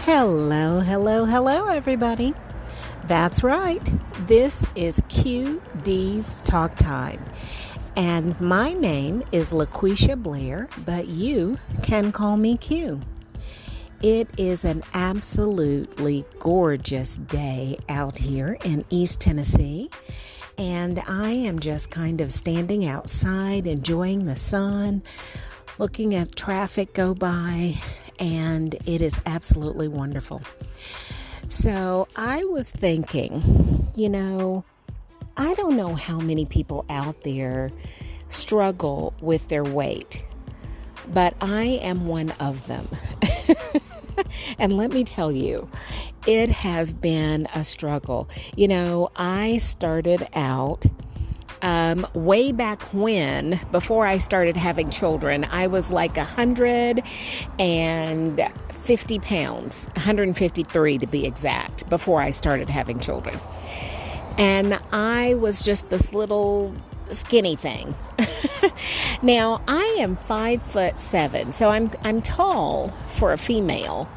Hello, hello, hello, everybody. That's right. This is QD's Talk Time. And my name is LaQuisha Blair, but you can call me Q. It is an absolutely gorgeous day out here in East Tennessee. And I am just kind of standing outside, enjoying the sun, looking at traffic go by, and it is absolutely wonderful. So I was thinking, I don't know how many people out there struggle with their weight, but I am one of them. And let me tell you, it has been a struggle. I started out way back when, before I started having children, I was like 150 pounds, 153 to be exact, before I started having children. And I was just this little skinny thing. Now I am 5'7", so I'm tall for a female.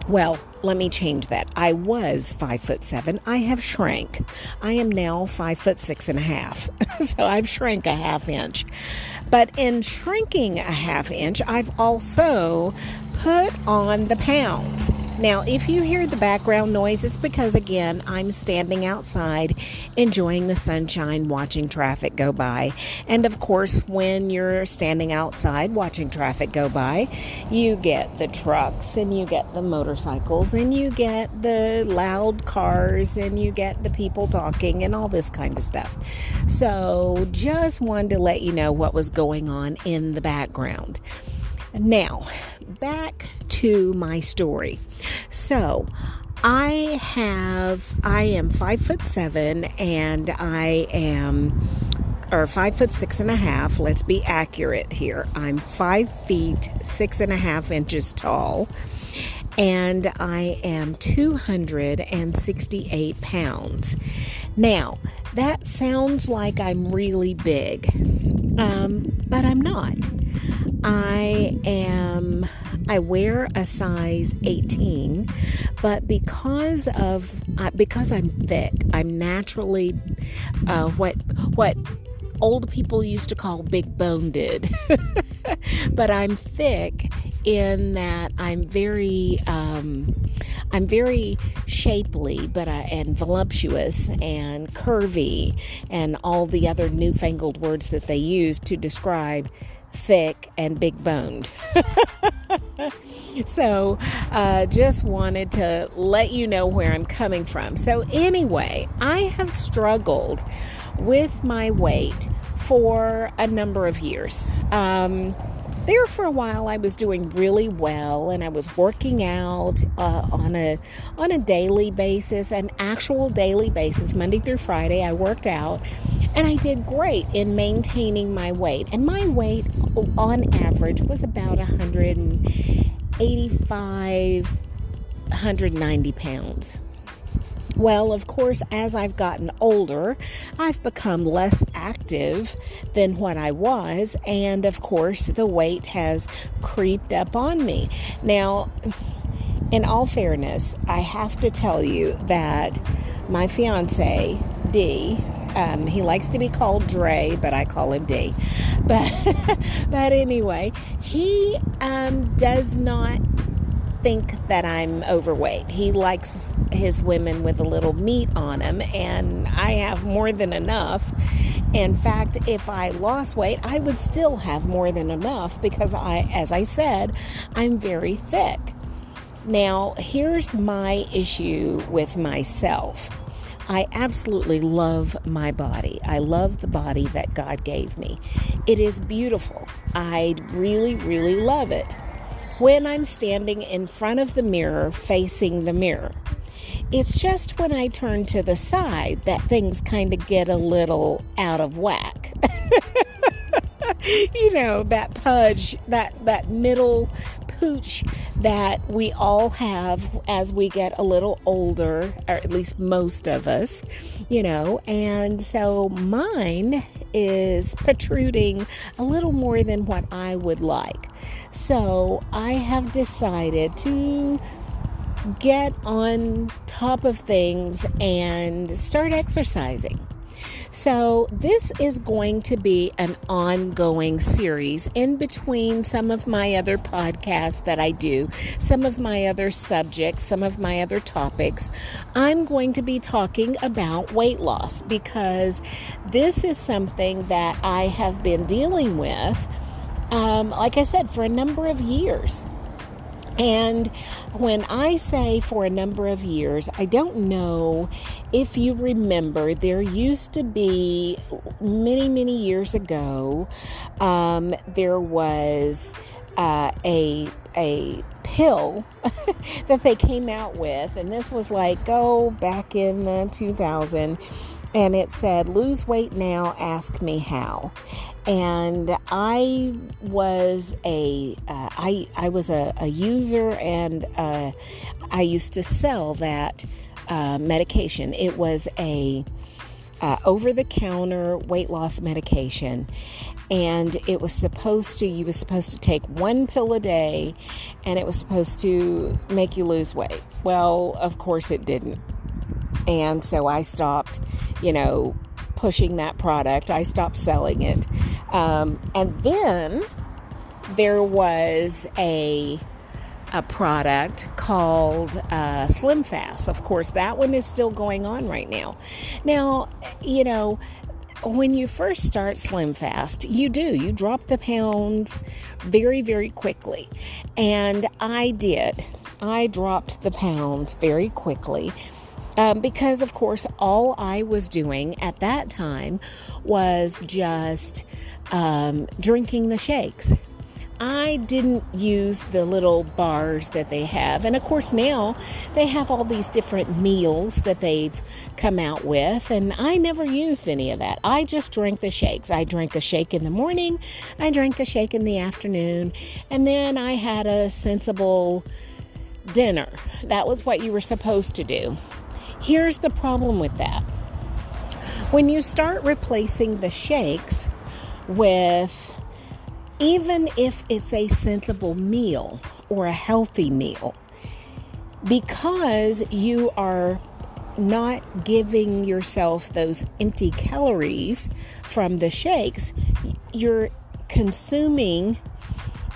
Well, let me change that. I was 5'7". I have shrank. I am now 5'6.5". So I've shrank a half inch. But in shrinking a half inch, I've also put on the pounds. Now, if you hear the background noise, it's because, again, I'm standing outside enjoying the sunshine, watching traffic go by. And, of course, when you're standing outside watching traffic go by, you get the trucks and you get the motorcycles and you get the loud cars and you get the people talking and all this kind of stuff. So, just wanted to let you know what was going on in the background. Now, back to my story. So, I am 5'7", and I am, or 5'6.5". Let's be accurate here. I'm 5 feet 6.5 tall, and I am 268 pounds. Now, that sounds like I'm really big, but I'm not. I wear a size 18, but because I'm thick, I'm naturally what old people used to call big boned. But I'm thick in that I'm very shapely, and voluptuous and curvy and all the other newfangled words that they use to describe thick and big boned. So just wanted to let you know where I'm coming from. So anyway, I have struggled with my weight for a number of years. There for a while I was doing really well, and I was working out on a daily basis, an actual daily basis, Monday through Friday. I worked out, and I did great in maintaining my weight. And my weight on average was about 185, 190 pounds. Well, of course, as I've gotten older, I've become less active than what I was. And of course, the weight has creeped up on me. Now, in all fairness, I have to tell you that my fiance, D, he likes to be called Dre, but I call him D. But anyway, he does not think that I'm overweight. He likes his women with a little meat on them, and I have more than enough. In fact, if I lost weight, I would still have more than enough because as I said, I'm very thick. Now, here's my issue with myself. I absolutely love my body. I love the body that God gave me. It is beautiful. I really, really love it. When I'm standing in front of the mirror, facing the mirror. It's just when I turn to the side that things kind of get a little out of whack. That pudge, that middle pooch that we all have as we get a little older, or at least most of us, and so mine is protruding a little more than what I would like. So I have decided to get on top of things and start exercising. So this is going to be an ongoing series in between some of my other podcasts that I do, some of my other subjects, some of my other topics. I'm going to be talking about weight loss because this is something that I have been dealing with, like I said, for a number of years. And when I say for a number of years, I don't know if you remember, there used to be many, many years ago, there was a pill that they came out with, and this was like, back in 2000, and it said, lose weight now, ask me how. And I was a user, and I used to sell that medication. It was a over-the-counter weight loss medication, and you was supposed to take one pill a day, and it was supposed to make you lose weight. Well, of course it didn't. And so I stopped, pushing that product. I stopped selling it. And then there was a product called Slim Fast. Of course, that one is still going on right now. Now, when you first start Slim Fast, you drop the pounds very, very quickly. And I did. I dropped the pounds very quickly. Because, of course, all I was doing at that time was just drinking the shakes. I didn't use the little bars that they have. And, of course, now they have all these different meals that they've come out with. And I never used any of that. I just drank the shakes. I drank a shake in the morning. I drank a shake in the afternoon. And then I had a sensible dinner. That was what you were supposed to do. Here's the problem with that. When you start replacing the shakes with, even if it's a sensible meal or a healthy meal, because you are not giving yourself those empty calories from the shakes, you're consuming,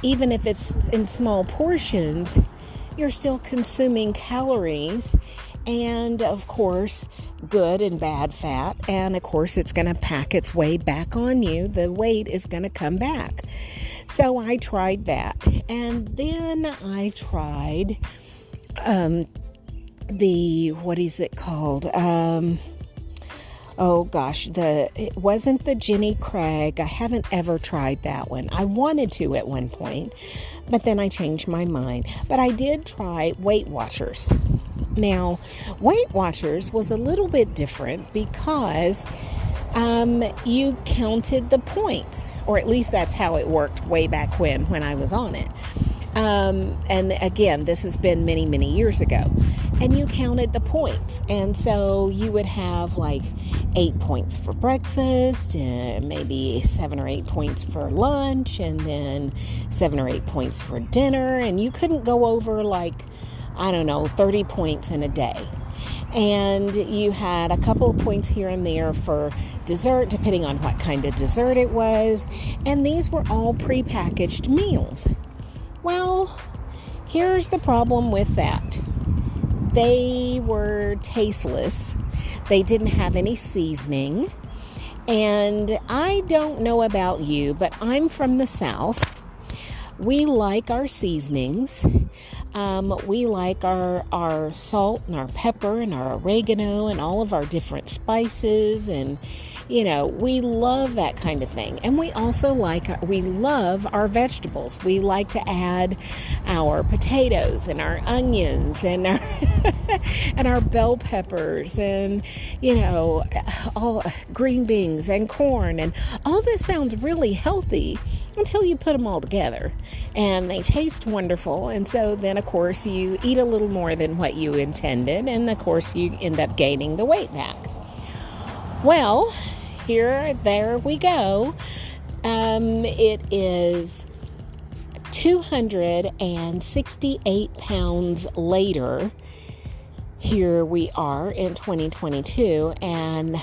even if it's in small portions, you're still consuming calories. And, of course, good and bad fat. And, of course, it's going to pack its way back on you. The weight is going to come back. So I tried that. And then I tried what is it called? It wasn't the Jenny Craig. I haven't ever tried that one. I wanted to at one point, but then I changed my mind. But I did try Weight Watchers. Now, Weight Watchers was a little bit different because you counted the points, or at least that's how it worked way back when I was on it. And again, this has been many, many years ago. And you counted the points. And so you would have like 8 points for breakfast, and maybe 7 or 8 points for lunch, and then 7 or 8 points for dinner. And you couldn't go over 30 points in a day. And you had a couple of points here and there for dessert, depending on what kind of dessert it was. And these were all prepackaged meals. Well, here's the problem with that. They were tasteless. They didn't have any seasoning. And I don't know about you, but I'm from the South. We like our seasonings. We like our salt and our pepper and our oregano and all of our different spices, and we love that kind of thing. And we also we love our vegetables. We like to add our potatoes and our onions and our and our bell peppers and all green beans and corn, and all this sounds really healthy until you put them all together, and they taste wonderful. And so then, of course, you eat a little more than what you intended, and of course you end up gaining the weight back. Well, there we go. It is 268 pounds later. Here we are in 2022, and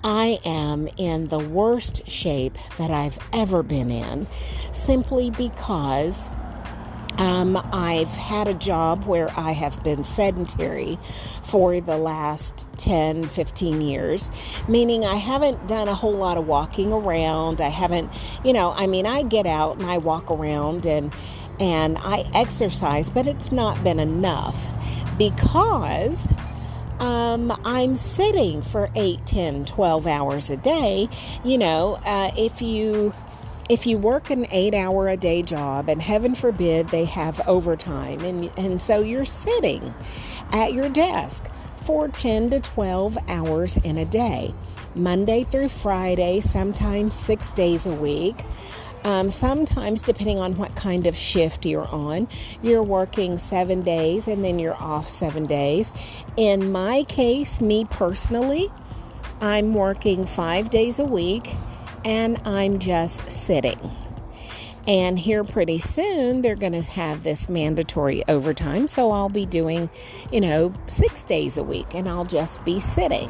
I am in the worst shape that I've ever been in, simply because I've had a job where I have been sedentary for the last 10, 15 years, meaning I haven't done a whole lot of walking around. I haven't, I get out and I walk around and I exercise, but it's not been enough because I'm sitting for 8, 10, 12 hours a day. If you work an 8-hour-a-day job, and heaven forbid they have overtime, and so you're sitting at your desk for 10 to 12 hours in a day, Monday through Friday, sometimes 6 days a week. Sometimes, depending on what kind of shift you're on, you're working 7 days and then you're off 7 days. In my case, me personally, I'm working 5 days a week and I'm just sitting. And here pretty soon, they're going to have this mandatory overtime. So I'll be doing, 6 days a week and I'll just be sitting.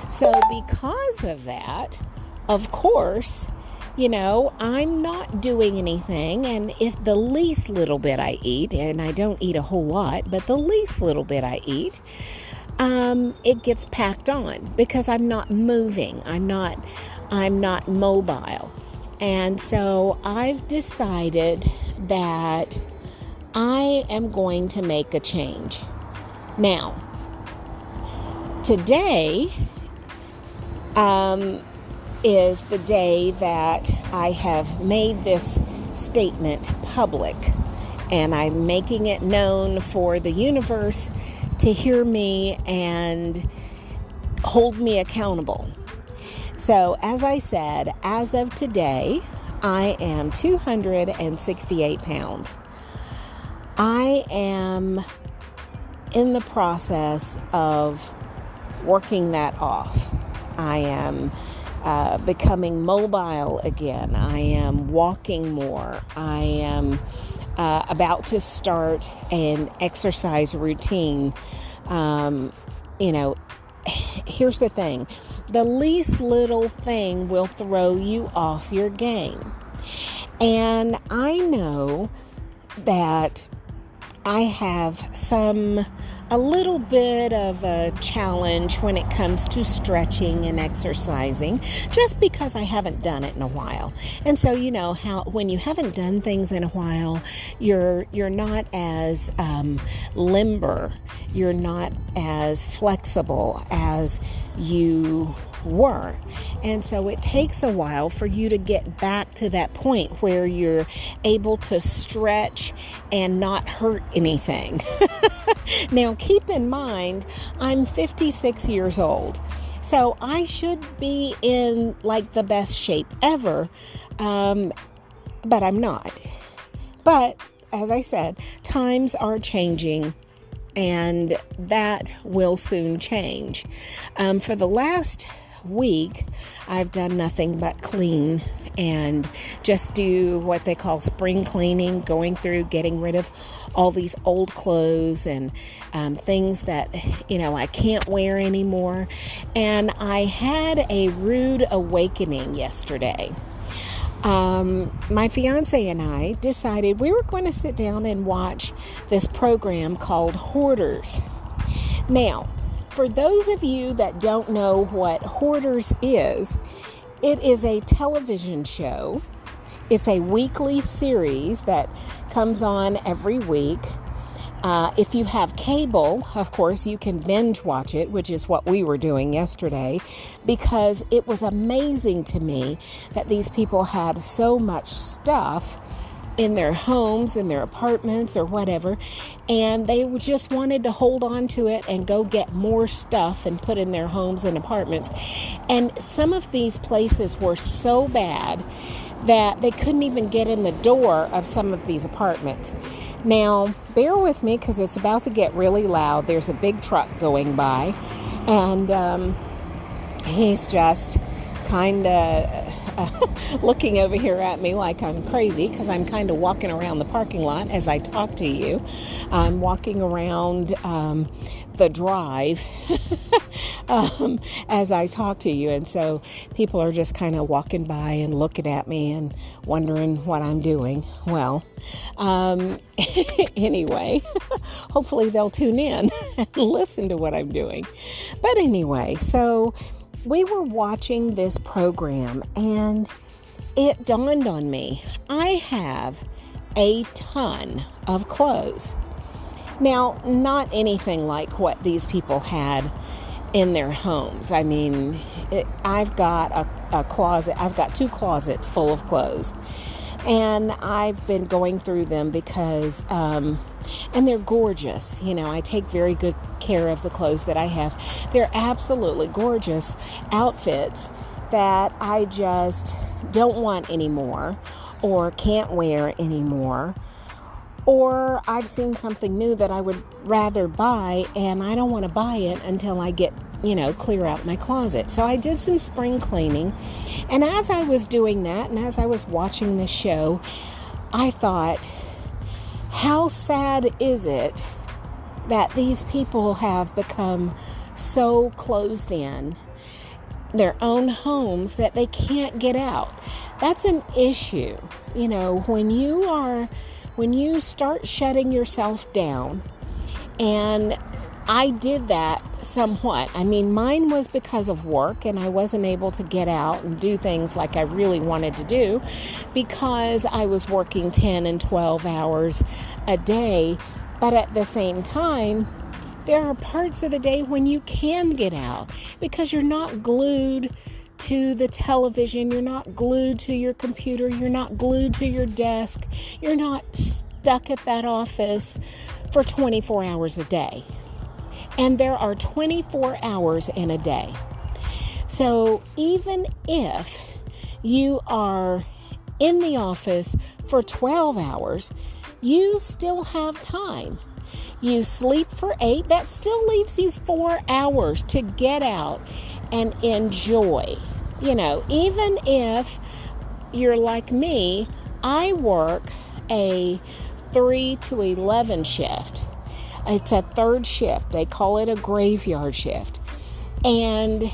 So because of that, of course, I'm not doing anything, and if the least little bit I eat, and I don't eat a whole lot, but the least little bit I eat, it gets packed on because I'm not moving. I'm not mobile. And so I've decided that I am going to make a change. Now, today, is the day that I have made this statement public, and I'm making it known for the universe to hear me and hold me accountable. So, as I said, as of today, I am 268 pounds. I am in the process of working that off. I am becoming mobile again. I am walking more. I am about to start an exercise routine. Here's the thing. The least little thing will throw you off your game. And I know that I have a little bit of a challenge when it comes to stretching and exercising, just because I haven't done it in a while. And so, how when you haven't done things in a while, you're not as limber, you're not as flexible as you were. And so it takes a while for you to get back to that point where you're able to stretch and not hurt anything. Now, keep in mind, I'm 56 years old, so I should be in the best shape ever, but I'm not. But as I said, times are changing, and that will soon change. For the last week, I've done nothing but clean and just do what they call spring cleaning, going through, getting rid of all these old clothes and things that, I can't wear anymore. And I had a rude awakening yesterday. My fiance and I decided we were going to sit down and watch this program called Hoarders. Now, for those of you that don't know what Hoarders is, it is a television show. It's a weekly series that comes on every week. If you have cable, of course, you can binge watch it, which is what we were doing yesterday, because it was amazing to me that these people had so much stuff in their homes, in their apartments, or whatever, and they just wanted to hold on to it and go get more stuff and put in their homes and apartments. And some of these places were so bad that they couldn't even get in the door of some of these apartments. Now, bear with me because it's about to get really loud. There's a big truck going by, and he's just kind of looking over here at me like I'm crazy because I'm kind of walking around the parking lot as I talk to you. I'm walking around the drive as I talk to you, and so people are just kind of walking by and looking at me and wondering what I'm doing. Well, anyway, hopefully they'll tune in and listen to what I'm doing. But anyway, so we were watching this program and it dawned on me, I have a ton of clothes. Now, not anything like what these people had in their homes. I mean, I've got a closet. I've got 2 closets full of clothes. And I've been going through them because, and they're gorgeous. You know, I take very good care of the clothes that I have. They're absolutely gorgeous outfits that I just don't want anymore or can't wear anymore. Or I've seen something new that I would rather buy, and I don't want to buy it until I get, clear out my closet. So I did some spring cleaning. And as I was doing that, and as I was watching the show, I thought, how sad is it that these people have become so closed in their own homes that they can't get out? That's an issue. When you start shutting yourself down, and I did that somewhat. I mean, mine was because of work, and I wasn't able to get out and do things like I really wanted to do because I was working 10 and 12 hours a day. But at the same time, there are parts of the day when you can get out because you're not glued to the television, you're not glued to your computer, you're not glued to your desk, you're not stuck at that office for 24 hours a day. And there are 24 hours in a day. So even if you are in the office for 12 hours, you still have time. You sleep for 8, that still leaves you 4 hours to get out and enjoy. Even if you're like me, I work a 3 to 11 shift. It's a 3rd shift. They call it a graveyard shift. And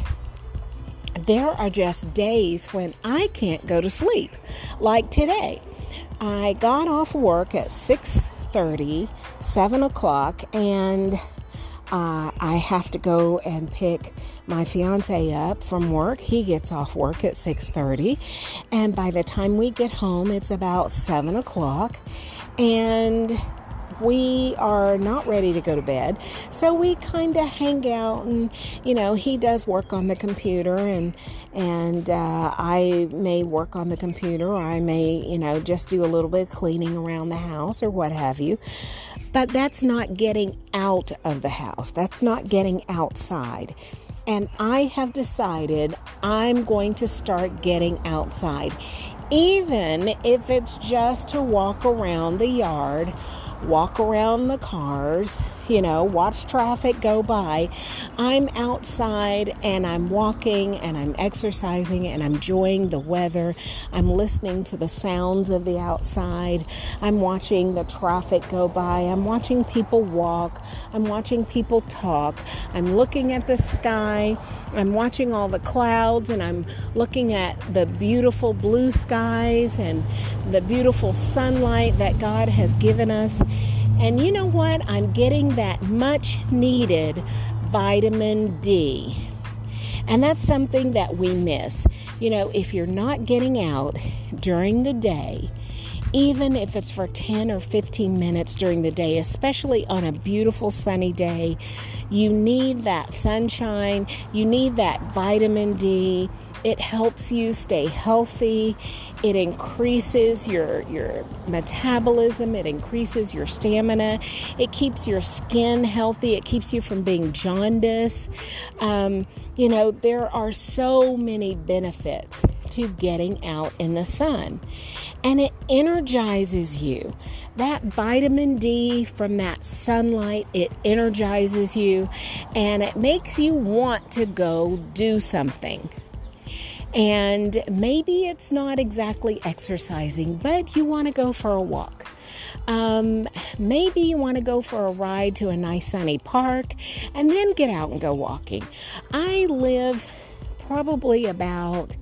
there are just days when I can't go to sleep. Like today, I got off work at 6:30, 7 o'clock, and I have to go and pick my fiance up from work. He gets off work at 6:30, and by the time we get home, it's about 7 o'clock, and we are not ready to go to bed. So we kind of hang out, and he does work on the computer, and I may work on the computer, or I may just do a little bit of cleaning around the house or what have you. But that's not getting out of the house. That's not getting outside. And I have decided I'm going to start getting outside, even if it's just to walk around the yard, walk around the cars, watch traffic go by. I'm outside and I'm walking and I'm exercising and I'm enjoying the weather. I'm listening to the sounds of the outside. I'm watching the traffic go by. I'm watching people walk. I'm watching people talk. I'm looking at the sky. I'm watching all the clouds, and I'm looking at the beautiful blue skies and the beautiful sunlight that God has given us. And you know what? I'm getting that much needed vitamin D. And that's something that we miss. If you're not getting out during the day, even if it's for 10 or 15 minutes during the day, especially on a beautiful sunny day, you need that sunshine. You need that vitamin D. It helps you stay healthy. It increases your metabolism. It increases your stamina. It keeps your skin healthy. It keeps you from being jaundiced. There are so many benefits to getting out in the sun. And it energizes you. That vitamin D from that sunlight, it energizes you. And it makes you want to go do something. And maybe it's not exactly exercising, but you want to go for a walk. Maybe you want to go for a ride to a nice sunny park and then get out and go walking. I live probably about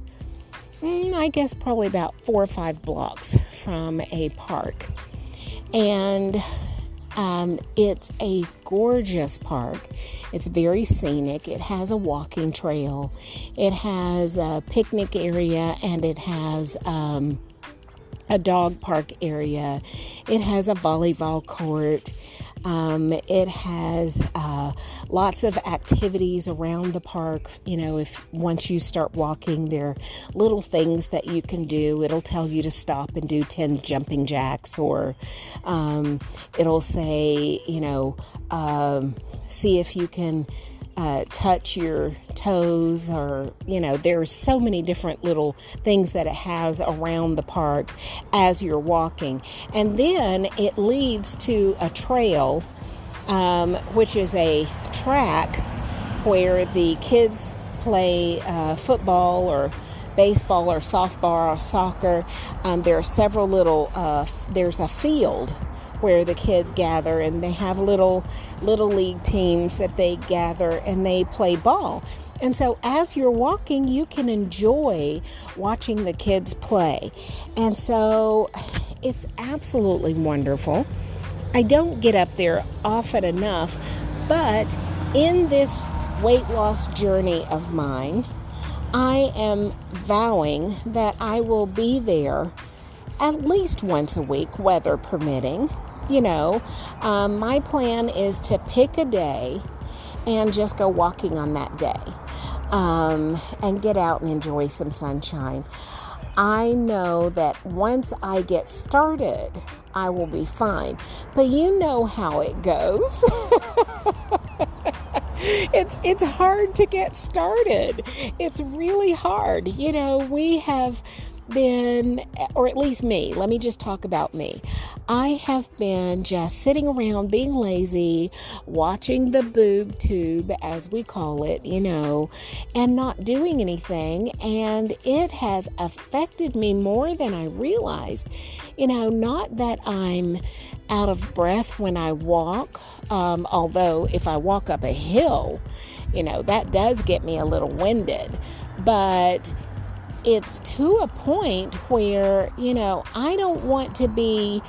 4 or 5 blocks from a park. And it's a gorgeous park. It's very scenic. It has a walking trail. It has a picnic area, and it has a dog park area. It has a volleyball court. It has lots of activities around the park. If once you start walking, there are little things that you can do. It'll tell you to stop and do 10 jumping jacks, or it'll say, see if you can touch your toes, or there's so many different little things that it has around the park as you're walking. And then it leads to a trail, which is a track where the kids play football or baseball or softball or soccer. There are several there's a field where the kids gather, and they have little league teams that they gather and they play ball. And so as you're walking, you can enjoy watching the kids play. And so it's absolutely wonderful. I don't get up there often enough, but in this weight loss journey of mine, I am vowing that I will be there at least once a week, weather permitting. My plan is to pick a day and just go walking on that day, and get out and enjoy some sunshine. I know that once I get started, I will be fine. But you know how it goes. It's hard to get started. It's really hard. We have been, or at least me, let me just talk about me. I have been just sitting around being lazy, watching the boob tube, as we call it, and not doing anything. And it has affected me more than I realized. Not that I'm out of breath when I walk, although if I walk up a hill, that does get me a little winded. But it's to a point where, I don't want to be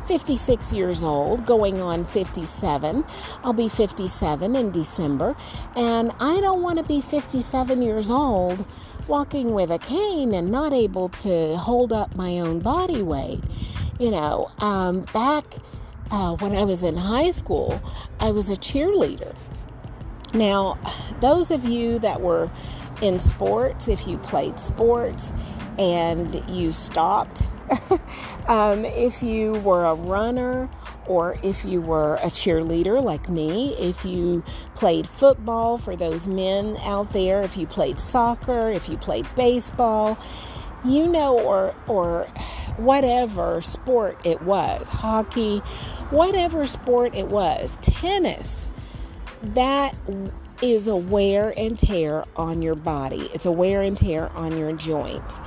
56 years old, going on 57. I'll be 57 in December. And I don't want to be 57 years old walking with a cane and not able to hold up my own body weight. Back when I was in high school, I was a cheerleader. Now, those of you that were in sports, if you played sports and you stopped, if you were a runner, or if you were a cheerleader like me, if you played football, for those men out there, if you played soccer, if you played baseball, or whatever sport it was, hockey, whatever sport it was, tennis, that is a wear and tear on your body. It's a wear and tear on your joints.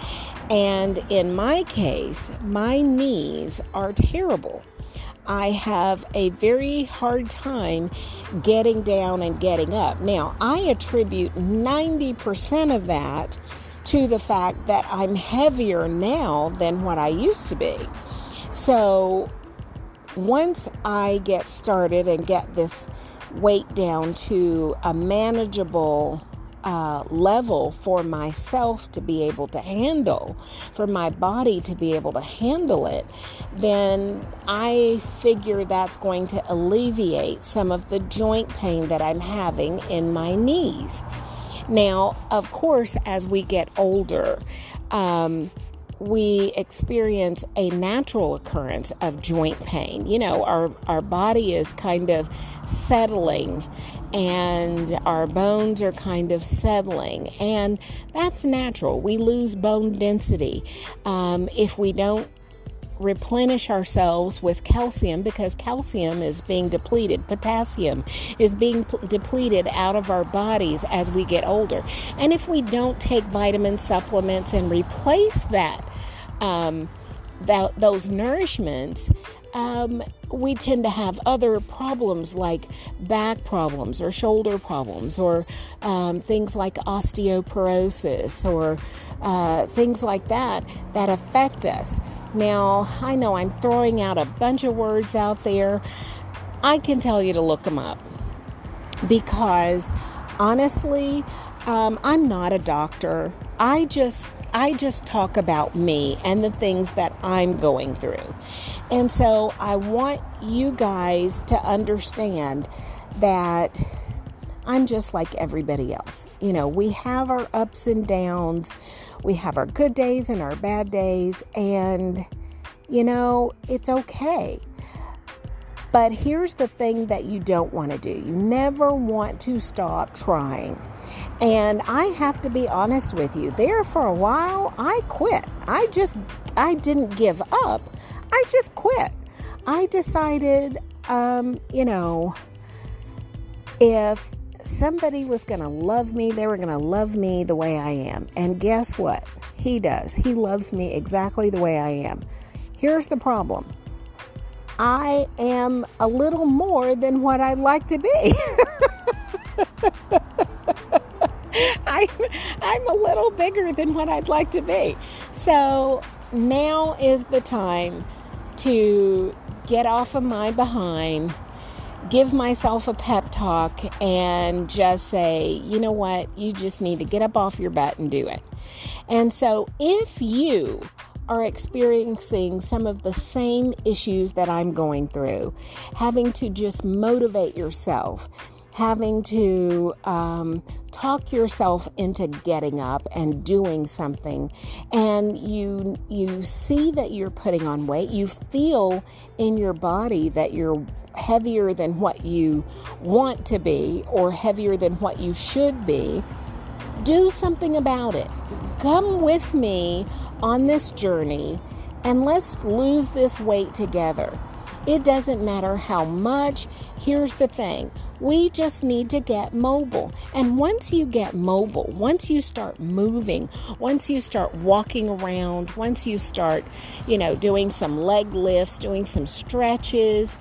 And in my case, my knees are terrible. I have a very hard time getting down and getting up. Now, I attribute 90% of that to the fact that I'm heavier now than what I used to be. So once I get started and get this weight down to a manageable level for myself to be able to handle, for my body to be able to handle it, then I figure that's going to alleviate some of the joint pain that I'm having in my knees. Now, of course, as we get older, we experience a natural occurrence of joint pain. Our body is kind of settling, and our bones are kind of settling, and that's natural. We lose bone density if we don't replenish ourselves with calcium, because calcium is being depleted. Potassium is being depleted out of our bodies as we get older. And if we don't take vitamin supplements and replace those nourishments, we tend to have other problems like back problems or shoulder problems, or things like osteoporosis, or things like that affect us. Now, I know I'm throwing out a bunch of words out there. I can tell you to look them up, because honestly, I'm not a doctor. I just talk about me and the things that I'm going through. And so I want you guys to understand that I'm just like everybody else. You know, we have our ups and downs. We have our good days and our bad days. And, you know, it's okay. But here's the thing that you don't want to do. You never want to stop trying. And I have to be honest with you. There for a while, I quit. I didn't give up. I just quit. I decided, if somebody was going to love me, they were going to love me the way I am. And guess what? He does. He loves me exactly the way I am. Here's the problem. I am a little more than what I'd like to be. I'm a little bigger than what I'd like to be. So now is the time to get off of my behind, give myself a pep talk, and just say, you know what? You just need to get up off your butt and do it. And so if you are experiencing some of the same issues that I'm going through, having to just motivate yourself, having to talk yourself into getting up and doing something, and you see that you're putting on weight, you feel in your body that you're heavier than what you want to be or heavier than what you should be, do something about it. Come with me on this journey and let's lose this weight together. It doesn't matter how much. Here's the thing. We just need to get mobile. And once you get mobile, once you start moving, once you start walking around, once you start, doing some leg lifts, doing some stretches,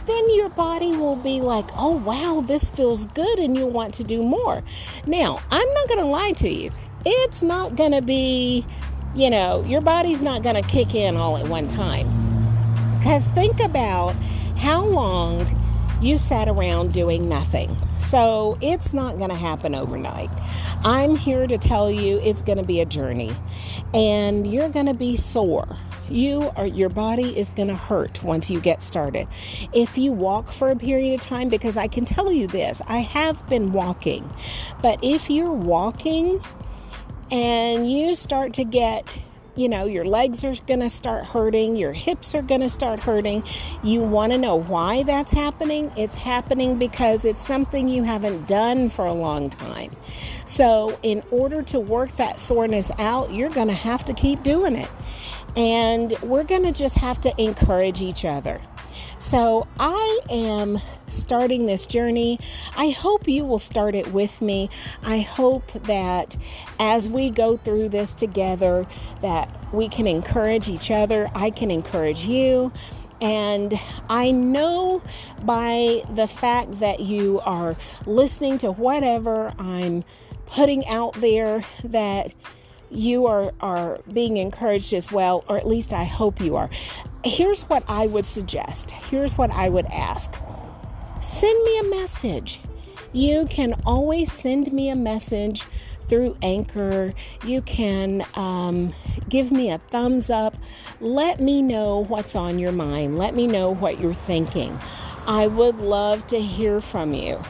then your body will be like, oh, wow, this feels good, and you'll want to do more. Now, I'm not going to lie to you. It's not going to be, your body's not going to kick in all at one time. Because think about how long you sat around doing nothing. So it's not going to happen overnight. I'm here to tell you it's going to be a journey, and you're going to be sore. Your body is going to hurt once you get started. If you walk for a period of time, because I can tell you this, I have been walking, but if you're walking and you start to get, your legs are going to start hurting, your hips are going to start hurting. You want to know why that's happening? It's happening because it's something you haven't done for a long time. So in order to work that soreness out, you're going to have to keep doing it. And we're going to just have to encourage each other. So I am starting this journey. I hope you will start it with me. I hope that as we go through this together, that we can encourage each other. I can encourage you. And I know by the fact that you are listening to whatever I'm putting out there that you are being encouraged as well, or at least I hope you are. Here's what I would suggest. Here's what I would ask. Send me a message. You can always send me a message through Anchor. You can give me a thumbs up. Let me know what's on your mind. Let me know what you're thinking. I would love to hear from you.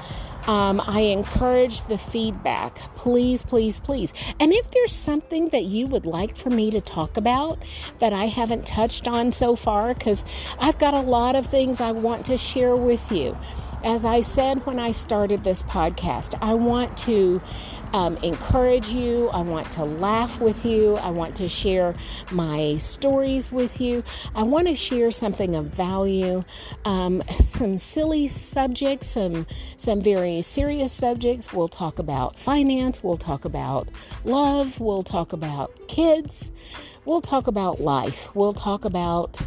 I encourage the feedback. Please, please, please. And if there's something that you would like for me to talk about that I haven't touched on so far, because I've got a lot of things I want to share with you. As I said when I started this podcast, I want to encourage you. I want to laugh with you. I want to share my stories with you. I want to share something of value, some silly subjects, some very serious subjects. We'll talk about finance. We'll talk about love. We'll talk about kids. We'll talk about life. We'll talk about,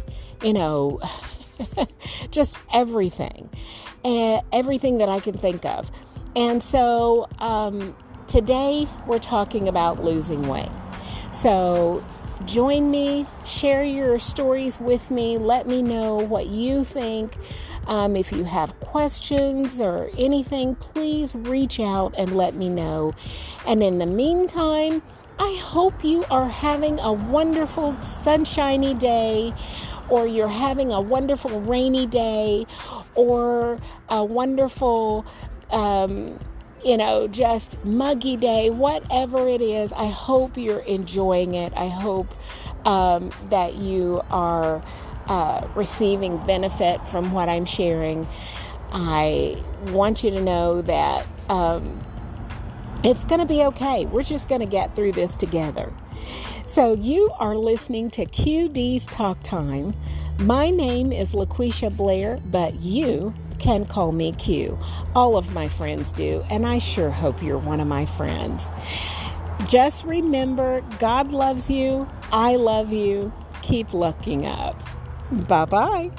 just everything that I can think of. And so, today, we're talking about losing weight. So join me, share your stories with me. Let me know what you think. If you have questions or anything, please reach out and let me know. And in the meantime, I hope you are having a wonderful sunshiny day, or you're having a wonderful rainy day, or a wonderful just muggy day, whatever it is. I hope you're enjoying it. I hope that you are receiving benefit from what I'm sharing. I want you to know that it's going to be okay. We're just going to get through this together. So you are listening to QD's Talk Time. My name is LaQuisha Blair, but you can call me Q. All of my friends do, and I sure hope you're one of my friends. Just remember, God loves you. I love you. Keep looking up. Bye-bye.